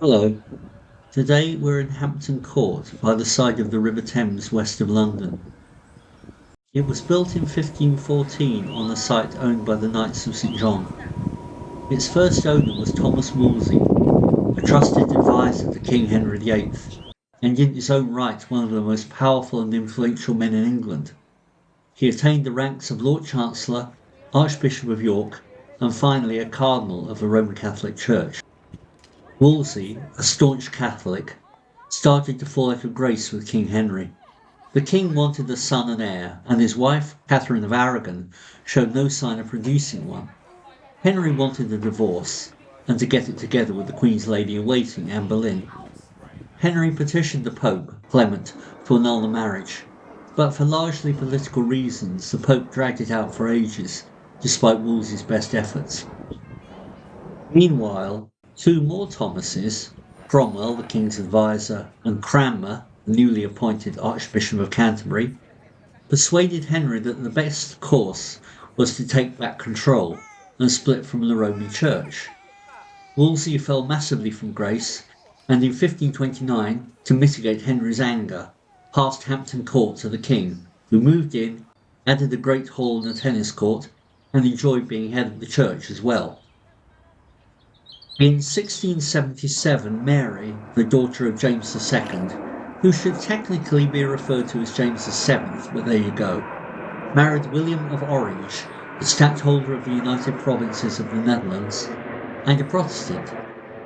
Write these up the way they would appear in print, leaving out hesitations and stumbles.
Hello. Today we're in Hampton Court by the side of the River Thames west of London. It was built in 1514 on a site owned by the Knights of St John. Its first owner was Thomas Wolsey, a trusted advisor to King Henry VIII, and in his own right one of the most powerful and influential men in England. He attained the ranks of Lord Chancellor, Archbishop of York, and finally a Cardinal of the Roman Catholic Church. Wolsey, a staunch Catholic, started to fall out of grace with King Henry. The king wanted a son and heir, and his wife, Catherine of Aragon, showed no sign of producing one. Henry wanted a divorce, and to get it together with the Queen's lady-in-waiting, Anne Boleyn. Henry petitioned the Pope, Clement, to annul the marriage, but for largely political reasons the Pope dragged it out for ages, despite Wolsey's best efforts. Meanwhile, two more Thomases, Cromwell, the king's adviser, and Cranmer, the newly appointed Archbishop of Canterbury, persuaded Henry that the best course was to take back control and split from the Roman Church. Wolsey fell massively from grace, and in 1529, to mitigate Henry's anger, passed Hampton Court to the king, who moved in, added a great hall and a tennis court, and enjoyed being head of the church as well. In 1677, Mary, the daughter of James II, who should technically be referred to as James VII, but there you go, married William of Orange, the stadtholder of the United Provinces of the Netherlands, and a Protestant,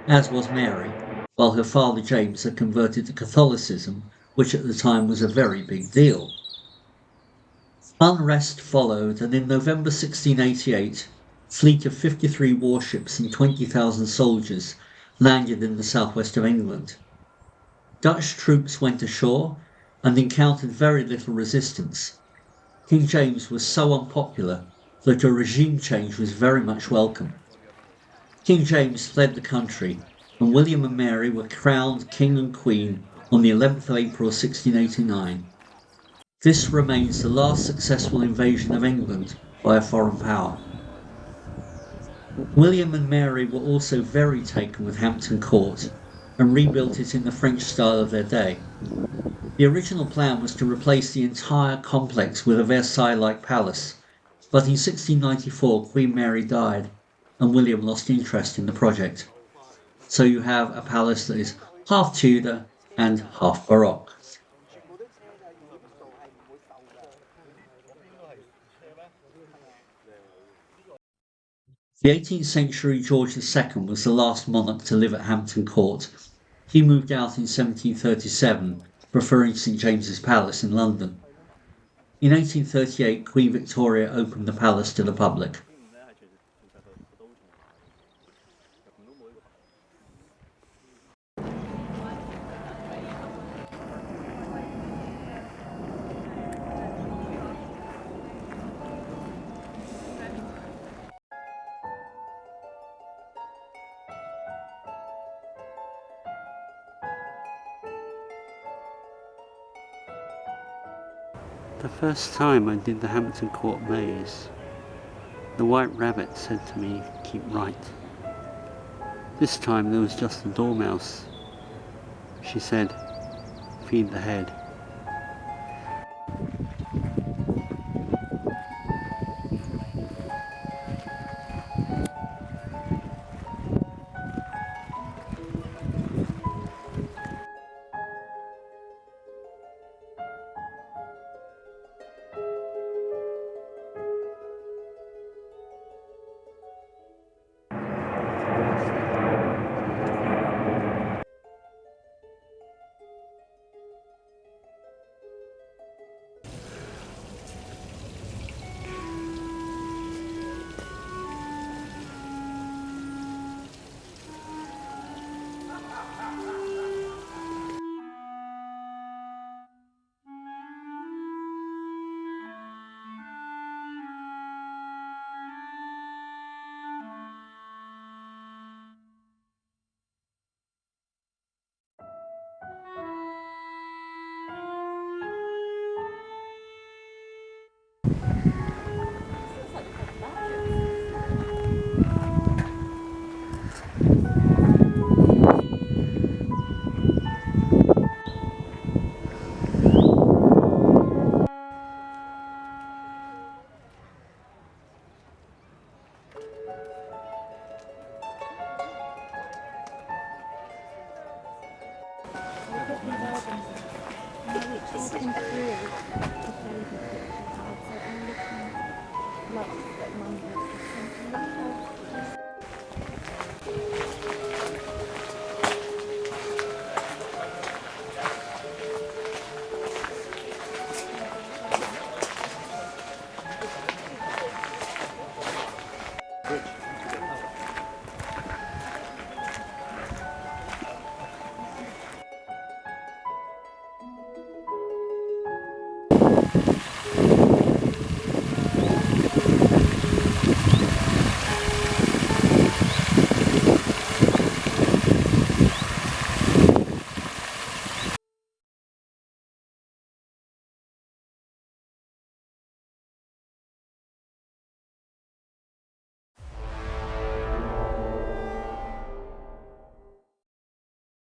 as was Mary, while her father James had converted to Catholicism, which at the time was a very big deal. Unrest followed, and in November 1688, a fleet of 53 warships and 20,000 soldiers landed in the southwest of England. Dutch troops went ashore and encountered very little resistance. King James was so unpopular that a regime change was very much welcome. King James fled the country, and William and Mary were crowned king and queen on the 11th of April 1689. This remains the last successful invasion of England by a foreign power. William and Mary were also very taken with Hampton Court and rebuilt it in the French style of their day. The original plan was to replace the entire complex with a Versailles-like palace, but in 1694 Queen Mary died and William lost interest in the project. So you have a palace that is half Tudor and half Baroque. The 18th century George II was the last monarch to live at Hampton Court. He moved out in 1737, preferring St James's Palace in London. In 1838, Queen Victoria opened the palace to the public. The first time I did the Hampton Court maze, the white rabbit said to me, "Keep right." This time there was just the dormouse. She said, "Feed the head." which talking through the favour picture cards, so I'm looking like that Mum has just sent a list of